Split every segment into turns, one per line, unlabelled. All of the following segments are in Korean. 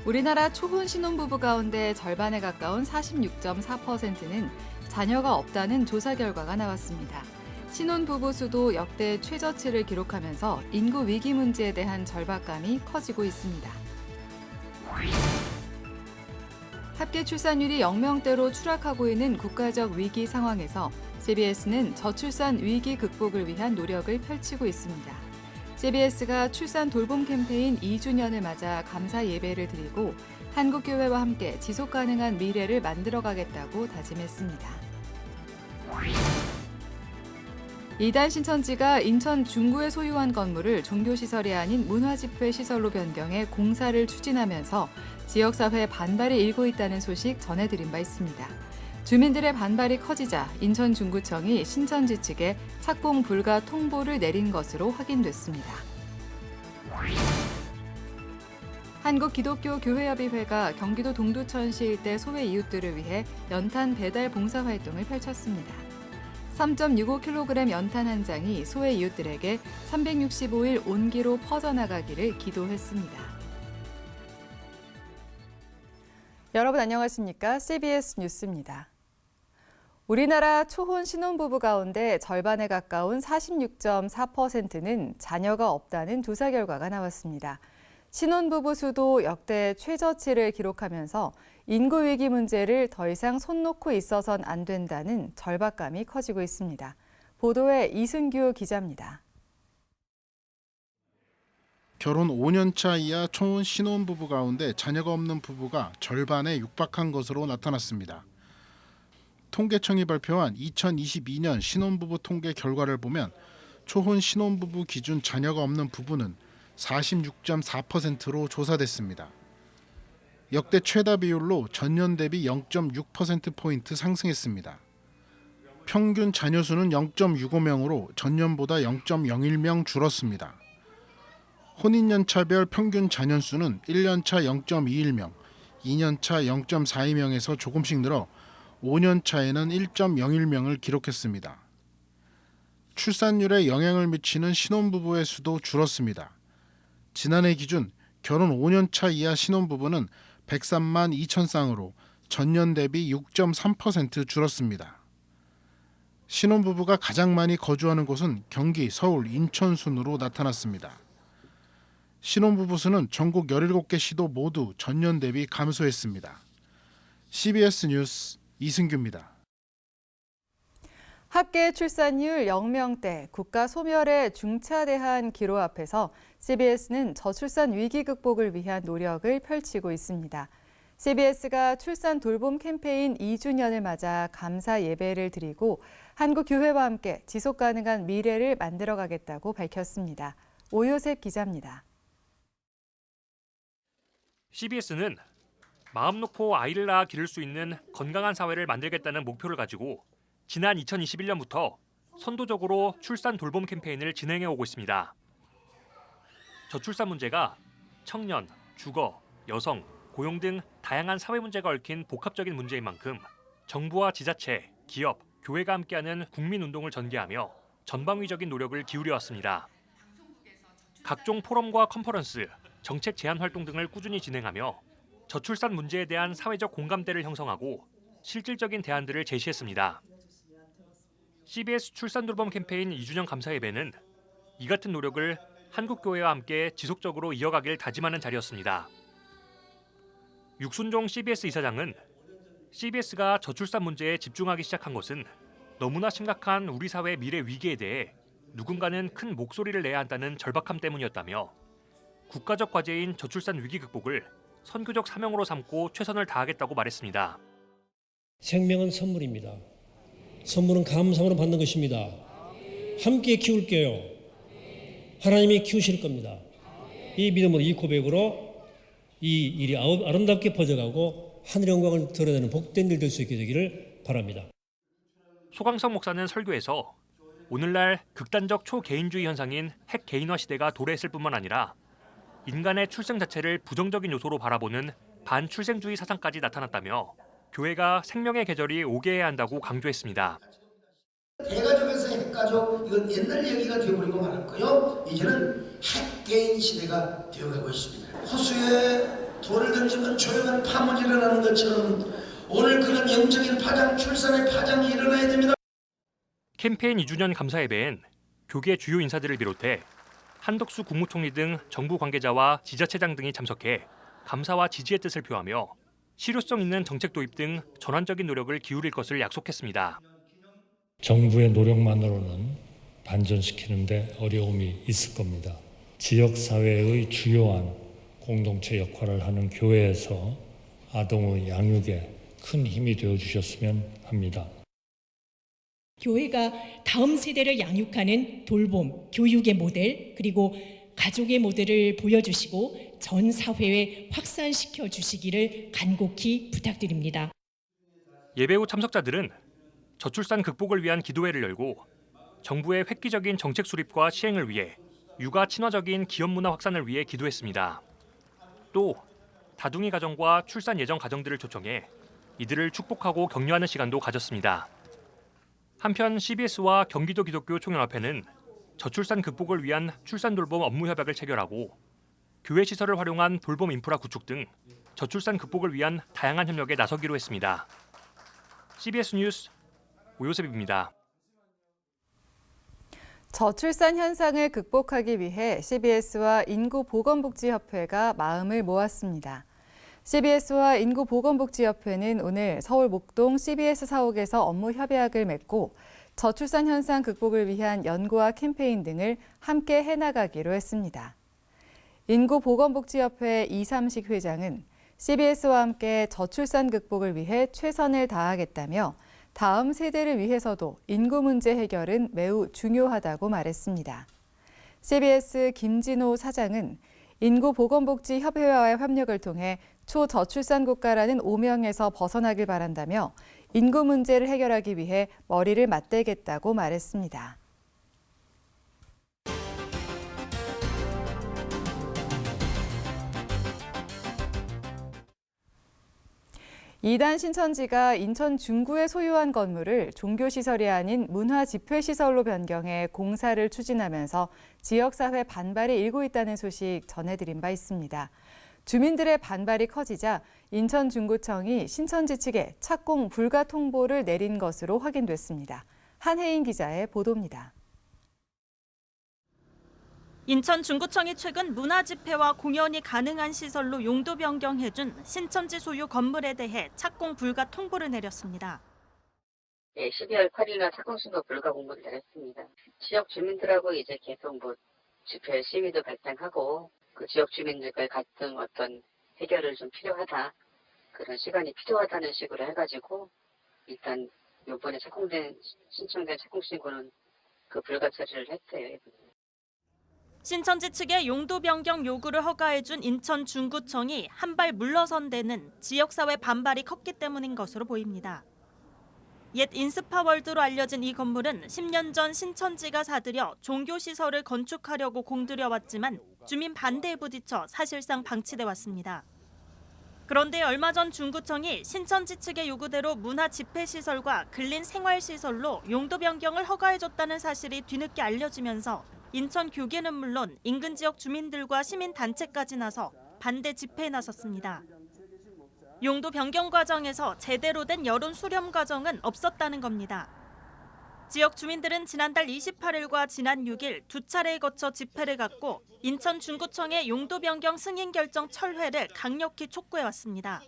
우리나라 초혼 신혼부부 가운데 절반에 가까운 46.4%는 자녀가 없다는 조사 결과가 나왔습니다. 신혼부부 수도 역대 최저치를 기록하면서 인구 위기 문제에 대한 절박감이 커지고 있습니다. 합계 출산율이 0명대로 추락하고 있는 국가적 위기 상황에서 CBS는 저출산 위기 극복을 위한 노력을 펼치고 있습니다. CBS가 출산 돌봄 캠페인 2주년을 맞아 감사 예배를 드리고 한국교회와 함께 지속 가능한 미래를 만들어가겠다고 다짐했습니다. 이달 신천지가 인천 중구에 소유한 건물을 종교시설이 아닌 문화집회 시설로 변경해 공사를 추진하면서 지역사회 반발이 일고 있다는 소식 전해드린 바 있습니다. 주민들의 반발이 커지자 인천 중구청이 신천지 측에 착공 불가 통보를 내린 것으로 확인됐습니다. 한국기독교교회협의회가 경기도 동두천시 일대 소외 이웃들을 위해 연탄 배달 봉사 활동을 펼쳤습니다. 3.65kg 연탄 한 장이 소외 이웃들에게 365일 온기로 퍼져나가기를 기도했습니다. 여러분 안녕하십니까? CBS 뉴스입니다. 우리나라 초혼 신혼부부 가운데 절반에 가까운 46.4%는 자녀가 없다는 조사 결과가 나왔습니다. 신혼부부 수도 역대 최저치를 기록하면서 인구 위기 문제를 더 이상 손 놓고 있어선 안 된다는 절박감이 커지고 있습니다. 보도에 이승규 기자입니다.
결혼 5년차 이하 초혼 신혼부부 가운데 자녀가 없는 부부가 절반에 육박한 것으로 나타났습니다. 통계청이 발표한 2022년 신혼부부 통계 결과를 보면 초혼 신혼부부 기준 자녀가 없는 부부는 46.4%로 조사됐습니다. 역대 최다 비율로 전년 대비 0.6%포인트 상승했습니다. 평균 자녀 수는 0.65명으로 전년보다 0.01명 줄었습니다. 혼인연차별 평균 자녀 수는 1년차 0.21명, 2년차 0.42명에서 조금씩 늘어 5년차에는 1.01명을 기록했습니다. 출산율에 영향을 미치는 신혼부부의 수도 줄었습니다. 지난해 기준 결혼 5년차 이하 신혼부부는 103만 2천 쌍으로 전년 대비 6.3% 줄었습니다. 신혼부부가 가장 많이 거주하는 곳은 경기, 서울, 인천 순으로 나타났습니다. 신혼부부 수는 전국 17개 시도 모두 전년 대비 감소했습니다. CBS 뉴스 이승규입니다.
합계 출산율 0명대 국가 소멸의 중차대한 기로 앞에서 CBS는 저출산 위기 극복을 위한 노력을 펼치고 있습니다. CBS가 출산 돌봄 캠페인 2주년을 맞아 감사 예배를 드리고 한국교회와 함께 지속 가능한 미래를 만들어가겠다고 밝혔습니다. 오요셉 기자입니다.
CBS는 마음 놓고 아이를 낳아 기를 수 있는 건강한 사회를 만들겠다는 목표를 가지고 지난 2021년부터 선도적으로 출산 돌봄 캠페인을 진행해 오고 있습니다. 저출산 문제가 청년, 주거, 여성, 고용 등 다양한 사회 문제가 얽힌 복합적인 문제인 만큼 정부와 지자체, 기업, 교회가 함께하는 국민운동을 전개하며 전방위적인 노력을 기울여 왔습니다. 각종 포럼과 컨퍼런스, 정책 제안 활동 등을 꾸준히 진행하며 저출산 문제에 대한 사회적 공감대를 형성하고 실질적인 대안들을 제시했습니다. CBS 출산 돌봄 캠페인 2주년 감사 예배는 이 같은 노력을 한국교회와 함께 지속적으로 이어가길 다짐하는 자리였습니다. 육순종 CBS 이사장은 CBS가 저출산 문제에 집중하기 시작한 것은 너무나 심각한 우리 사회 미래 위기에 대해 누군가는 큰 목소리를 내야 한다는 절박함 때문이었다며 국가적 과제인 저출산 위기 극복을 선교적 사명으로 삼고 최선을 다하겠다고 말했습니다.
생명은 선물입니다. 선물은 감사함으로 받는 것입니다. 함께 키울게요. 하나님이 키우실 겁니다. 이 믿음으로 이 고백으로 이 일이 아름답게 퍼져가고 하늘의 영광을 드러내는 복된 일 될 수 있게 되기를 바랍니다.
소강석 목사는 설교에서 오늘날 극단적 초개인주의 현상인 핵개인화 시대가 도래했을 뿐만 아니라 인간의 출생 자체를 부정적인 요소로 바라보는 반출생주의 사상까지 나타났다며 교회가 생명의 계절이 오게 해야 한다고 강조했습니다.
대가족에서 핵가족, 이건 옛날 얘기가 되어버리고 말았고요. 이제는 핵개인 시대가 되어가고 있습니다. 허수의 돌을 던지면 조용한 파문이 일어나는 것처럼 오늘 그런 영적인 파장, 출산의 파장이 일어나야 됩니다.
캠페인 2주년 감사 예배엔 교계 주요 인사들을 비롯해 한덕수 국무총리 등 정부 관계자와 지자체장 등이 참석해 감사와 지지의 뜻을 표하며 실효성 있는 정책 도입 등 전환적인 노력을 기울일 것을 약속했습니다.
정부의 노력만으로는 반전시키는 데 어려움이 있을 겁니다. 지역사회의 주요한 공동체 역할을 하는 교회에서 아동의 양육에 큰 힘이 되어주셨으면 합니다.
교회가 다음 세대를 양육하는 돌봄, 교육의 모델, 그리고 가족의 모델을 보여주시고 전 사회에 확산시켜 주시기를 간곡히 부탁드립니다.
예배 후 참석자들은 저출산 극복을 위한 기도회를 열고 정부의 획기적인 정책 수립과 시행을 위해 육아 친화적인 기업 문화 확산을 위해 기도했습니다. 또 다둥이 가정과 출산 예정 가정들을 초청해 이들을 축복하고 격려하는 시간도 가졌습니다. 한편 CBS와 경기도 기독교 총연합회는 저출산 극복을 위한 출산 돌봄 업무 협약을 체결하고 교회 시설을 활용한 돌봄 인프라 구축 등 저출산 극복을 위한 다양한 협력에 나서기로 했습니다. CBS 뉴스 오요셉입니다.
저출산 현상을 극복하기 위해 CBS와 인구보건복지협회가 마음을 모았습니다. CBS와 인구보건복지협회는 오늘 서울 목동 CBS 사옥에서 업무 협약을 맺고 저출산 현상 극복을 위한 연구와 캠페인 등을 함께 해나가기로 했습니다. 인구보건복지협회 이삼식 회장은 CBS와 함께 저출산 극복을 위해 최선을 다하겠다며 다음 세대를 위해서도 인구 문제 해결은 매우 중요하다고 말했습니다. CBS 김진호 사장은 인구보건복지협회와의 협력을 통해 초저출산 국가라는 오명에서 벗어나길 바란다며 인구 문제를 해결하기 위해 머리를 맞대겠다고 말했습니다. 이단 신천지가 인천 중구에 소유한 건물을 종교시설이 아닌 문화집회시설로 변경해 공사를 추진하면서 지역사회 반발이 일고 있다는 소식 전해드린 바 있습니다. 주민들의 반발이 커지자 인천중구청이 신천지 측에 착공 불가 통보를 내린 것으로 확인됐습니다. 한혜인 기자의 보도입니다.
인천중구청이 최근 문화집회와 공연이 가능한 시설로 용도 변경해준 신천지 소유 건물에 대해 착공 불가 통보를 내렸습니다.
12월 8일날 착공 신고 불가 공고를 내렸습니다. 지역 주민들하고 이제 계속 집회 시위도 발생하고 그 지역 주민들과의 갈등 어떤 해결을 좀 필요하다. 그런 시간이 필요하다는 식으로 해가지고 일단 이번에 신청된 착공 신고는 그 불가 처리를 했어요.
신천지 측의 용도 변경 요구를 허가해준 인천중구청이 한 발 물러선 데는 지역사회 반발이 컸기 때문인 것으로 보입니다. 옛 인스파월드로 알려진 이 건물은 10년 전 신천지가 사들여 종교시설을 건축하려고 공들여왔지만 주민 반대에 부딪혀 사실상 방치돼 왔습니다. 그런데 얼마 전 중구청이 신천지 측의 요구대로 문화집회시설과 근린생활시설로 용도 변경을 허가해줬다는 사실이 뒤늦게 알려지면서 인천 교계는 물론 인근 지역 주민들과 시민단체까지 나서 반대 집회에 나섰습니다. 용도 변경 과정에서 제대로 된 여론 수렴 과정은 없었다는 겁니다. 지역 주민들은 지난달 28일과 지난 6일 두 차례에 거쳐 집회를 갖고 인천 중구청의 용도 변경 승인 결정 철회를 강력히 촉구해왔습니다.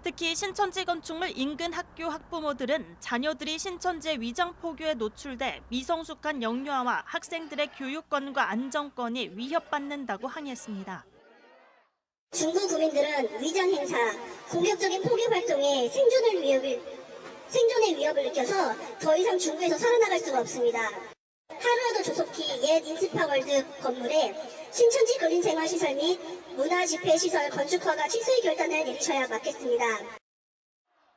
특히 신천지 건축물 인근 학교 학부모들은 자녀들이 신천지의 위장 포교에 노출돼 미성숙한 영유아와 학생들의 교육권과 안정권이 위협받는다고 항의했습니다.
중구 구민들은 위장 행사, 공격적인 포교 활동에 생존의 위협을 느껴서 더 이상 중구에서 살아나갈 수가 없습니다. 하루라도 조속히 옛 인스파월드 건물에 신천지 근린생활시설 및 문화집회시설 건축허가 취소의 결단을 내리셔야 맞겠습니다.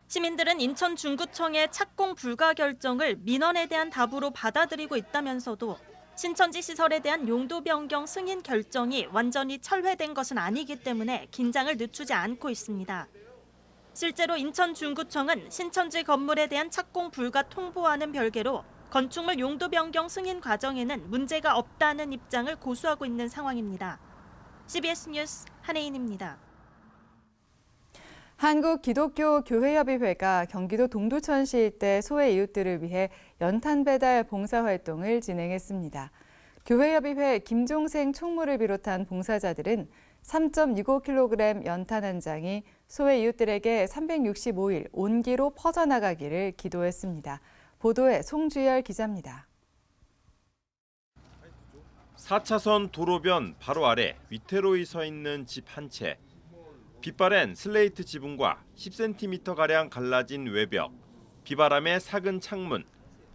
시민들은 인천 중구청의 착공 불가 결정을 민원에 대한 답으로 받아들이고 있다면서도 신천지 시설에 대한 용도 변경 승인 결정이 완전히 철회된 것은 아니기 때문에 긴장을 늦추지 않고 있습니다. 실제로 인천 중구청은 신천지 건물에 대한 착공 불가 통보와는 별개로 건축물 용도 변경 승인 과정에는 문제가 없다는 입장을 고수하고 있는 상황입니다. CBS 뉴스 한혜인입니다.
한국기독교교회협의회가 경기도 동두천시 일대 소외 이웃들을 위해 연탄 배달 봉사활동을 진행했습니다. 교회협의회 김종생 총무를 비롯한 봉사자들은 3.65kg 연탄 한 장이 소외 이웃들에게 365일 온기로 퍼져나가기를 기도했습니다. 보도에 송주열 기자입니다.
4차선 도로변 바로 아래 위태로이 서 있는 집 한 채. 빛바랜 슬레이트 지붕과 10cm가량 갈라진 외벽, 비바람에 삭은 창문,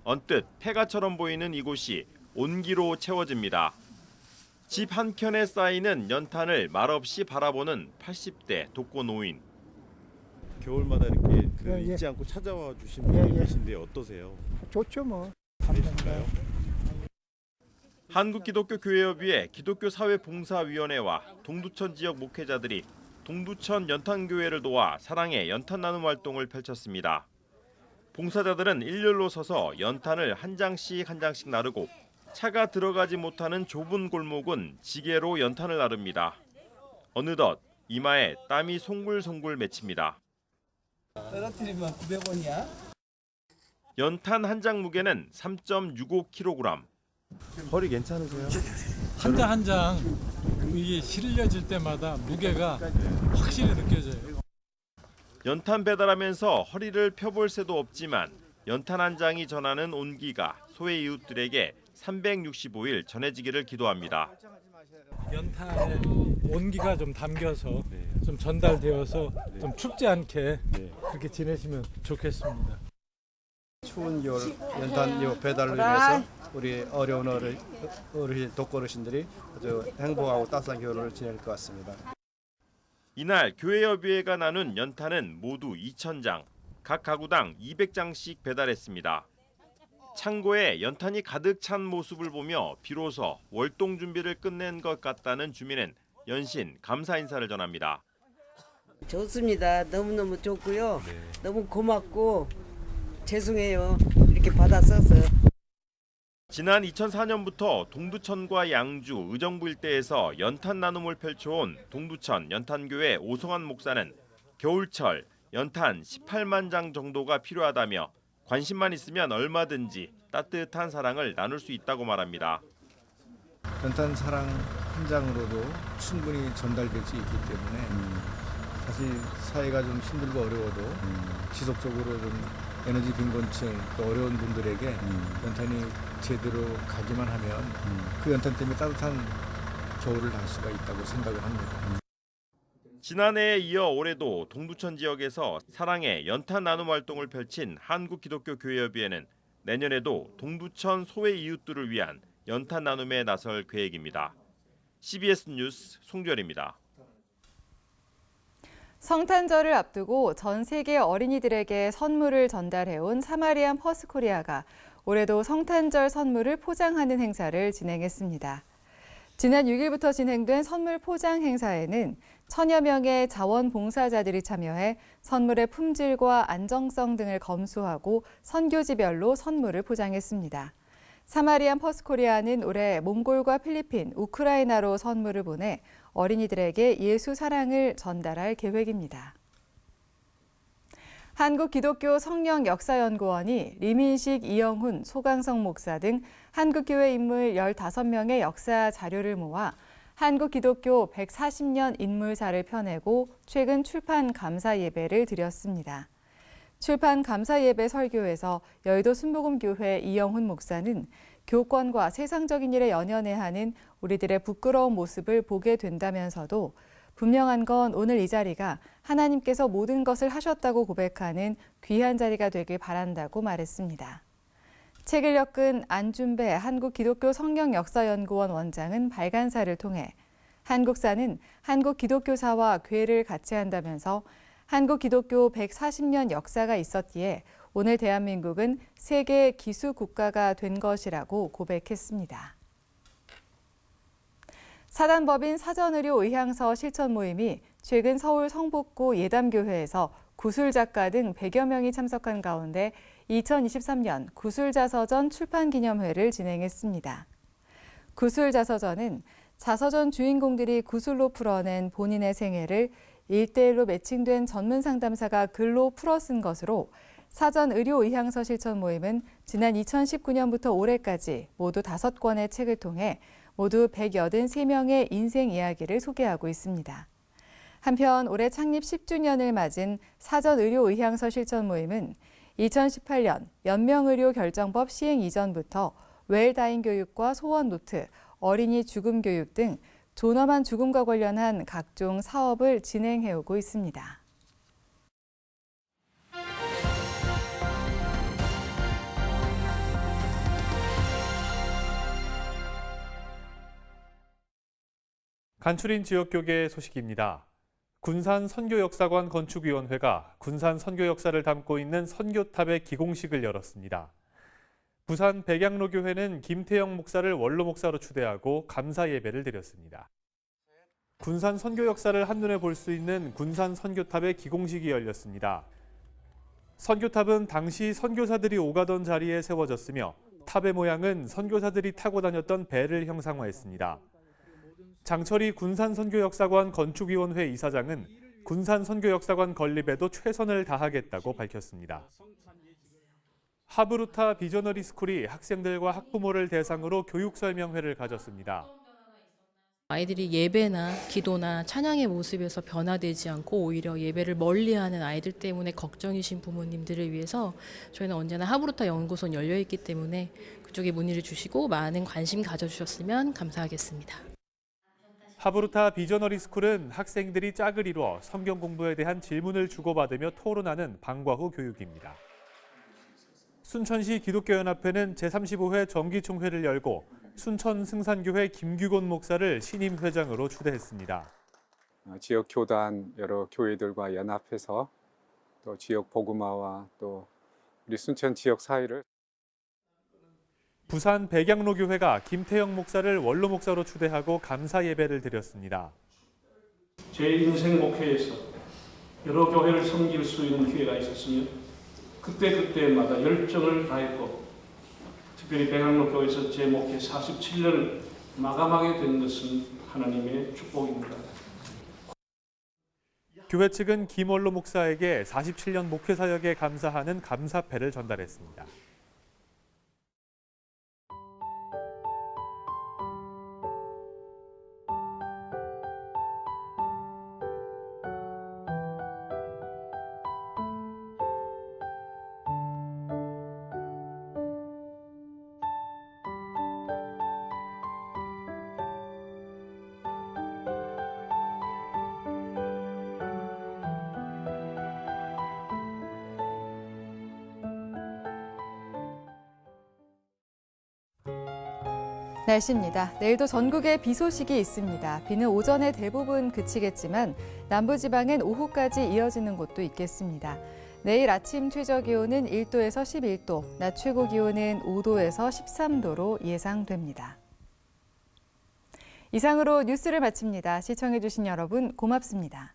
언뜻 폐가처럼 보이는 이곳이 온기로 채워집니다. 집 한켠에 쌓이는 연탄을 말없이 바라보는 80대 독거노인.
겨울마다 이렇게 잊지 않고 찾아와 주시는 분이 계신데 어떠세요?
좋죠 뭐.
그러실까요?
한국기독교교회협의회 기독교사회봉사위원회와 동두천 지역 목회자들이 동두천 연탄교회를 도와 사랑의 연탄 나눔 활동을 펼쳤습니다. 봉사자들은 일렬로 서서 연탄을 한 장씩 나르고 차가 들어가지 못하는 좁은 골목은 지게로 연탄을 나릅니다. 어느덧 이마에 땀이 송글송글 맺힙니다.
떨어뜨리면 900원이야?
연탄 한 장 무게는 3.65kg.
허리 괜찮으세요?
한 장 한 장 이게 실려질 때마다 무게가 확실히 느껴져요.
연탄 배달하면서 허리를 펴볼 새도 없지만 연탄 한 장이 전하는 온기가 소외 이웃들에게 365일 전해지기를 기도합니다.
연탄에 온기가 좀 담겨서 좀 전달되어서 좀 춥지 않게 그렇게 지내시면 좋겠습니다.
추운 겨울 연탄 배달을 위해서 우리 어려운 독거어르신들이 아주 행복하고 따스한 겨울을 지낼 것 같습니다.
이날 교회협의회가 나눈 연탄은 모두 2,000장, 각 가구당 200장씩 배달했습니다. 창고에 연탄이 가득 찬 모습을 보며 비로소 월동 준비를 끝낸 것 같다는 주민은 연신 감사 인사를 전합니다.
좋습니다. 너무너무 좋고요. 너무 고맙고 죄송해요. 이렇게 받아 써서.
지난 2004년부터 동두천과 양주, 의정부 일대에서 연탄 나눔을 펼쳐온 동두천 연탄교회 오성환 목사는 겨울철 연탄 18만 장 정도가 필요하다며 관심만 있으면 얼마든지 따뜻한 사랑을 나눌 수 있다고 말합니다.
연탄 사랑 한 장으로도 충분히 전달될 수 있기 때문에 사실 사회가 좀 힘들고 어려워도 지속적으로 좀 에너지 빈곤층 또 어려운 분들에게 연탄이 제대로 가기만 하면 그 연탄 때문에 따뜻한 겨울을 날 수가 있다고 생각을 합니다.
지난해에 이어 올해도 동두천 지역에서 사랑의 연탄 나눔 활동을 펼친 한국기독교교회협의회는 내년에도 동두천 소외 이웃들을 위한 연탄 나눔에 나설 계획입니다. CBS 뉴스 송주열입니다.
성탄절을 앞두고 전 세계 어린이들에게 선물을 전달해온 사마리안 퍼스코리아가 올해도 성탄절 선물을 포장하는 행사를 진행했습니다. 지난 6일부터 진행된 선물 포장 행사에는 천여 명의 자원봉사자들이 참여해 선물의 품질과 안정성 등을 검수하고 선교지별로 선물을 포장했습니다. 사마리안 퍼스코리아는 올해 몽골과 필리핀, 우크라이나로 선물을 보내 어린이들에게 예수 사랑을 전달할 계획입니다. 한국기독교 성령역사연구원이 리민식, 이영훈, 소강성 목사 등 한국교회 인물 15명의 역사 자료를 모아 한국기독교 140년 인물사를 펴내고 최근 출판 감사 예배를 드렸습니다. 출판 감사 예배 설교에서 여의도 순복음교회 이영훈 목사는 교권과 세상적인 일에 연연해 하는 우리들의 부끄러운 모습을 보게 된다면서도 분명한 건 오늘 이 자리가 하나님께서 모든 것을 하셨다고 고백하는 귀한 자리가 되길 바란다고 말했습니다. 책을 엮은 안준배 한국기독교 성령역사연구원 원장은 발간사를 통해 한국사는 한국기독교사와 교회를 같이 한다면서 한국기독교 140년 역사가 있었기에 오늘 대한민국은 세계 기수 국가가 된 것이라고 고백했습니다. 사단법인 사전의료 의향서 실천 모임이 최근 서울 성북구 예담교회에서 구술작가 등 100여 명이 참석한 가운데 2023년 구술자서전 출판기념회를 진행했습니다. 구술자서전은 자서전 주인공들이 구술로 풀어낸 본인의 생애를 1대1로 매칭된 전문 상담사가 글로 풀어 쓴 것으로 사전 의료 의향서 실천 모임은 지난 2019년부터 올해까지 모두 5권의 책을 통해 모두 183명의 인생 이야기를 소개하고 있습니다. 한편 올해 창립 10주년을 맞은 사전 의료 의향서 실천 모임은 2018년 연명의료 결정법 시행 이전부터 웰다잉 교육과 소원 노트, 어린이 죽음 교육 등 존엄한 죽음과 관련한 각종 사업을 진행해오고 있습니다.
간추린 지역교계 소식입니다. 군산 선교역사관 건축위원회가 군산 선교 역사를 담고 있는 선교탑의 기공식을 열었습니다. 부산 백양로교회는 김태영 목사를 원로 목사로 추대하고 감사 예배를 드렸습니다. 군산 선교 역사를 한눈에 볼 수 있는 군산 선교탑의 기공식이 열렸습니다. 선교탑은 당시 선교사들이 오가던 자리에 세워졌으며 탑의 모양은 선교사들이 타고 다녔던 배를 형상화했습니다. 장철희 군산선교역사관 건축위원회 이사장은 군산선교역사관 건립에도 최선을 다하겠다고 밝혔습니다. 하브루타 비저너리 스쿨이 학생들과 학부모를 대상으로 교육 설명회를 가졌습니다.
아이들이 예배나 기도나 찬양의 모습에서 변화되지 않고 오히려 예배를 멀리하는 아이들 때문에 걱정이신 부모님들을 위해서 저희는 언제나 하브루타 연구소는 열려 있기 때문에 그쪽에 문의를 주시고 많은 관심 가져주셨으면 감사하겠습니다.
하브루타 비저너리 스쿨은 학생들이 짝을 이루어 성경 공부에 대한 질문을 주고받으며 토론하는 방과 후 교육입니다. 순천시 기독교연합회는 제35회 정기총회를 열고 순천 승산교회 김규곤 목사를 신임 회장으로 추대했습니다.
지역 교단 여러 교회들과 연합해서 또 지역 복음화와 또 우리 순천 지역 사회를
부산 백양로교회가 김태영 목사를 원로 목사로 추대하고 감사 예배를 드렸습니다.
제 인생 목회에서 여러 교회를 섬길 수 있는 기회가 있었으며 그때마다 열정을 다했고 특별히 백양로교회에서 제 목회 47년을 마감하게 된 것은 하나님의 축복입니다.
교회 측은 김원로 목사에게 47년 목회 사역에 감사하는 감사패를 전달했습니다.
날씨입니다. 내일도 전국에 비 소식이 있습니다. 비는 오전에 대부분 그치겠지만 남부지방엔 오후까지 이어지는 곳도 있겠습니다. 내일 아침 최저기온은 1도에서 11도, 낮 최고기온은 5도에서 13도로 예상됩니다. 이상으로 뉴스를 마칩니다. 시청해주신 여러분 고맙습니다.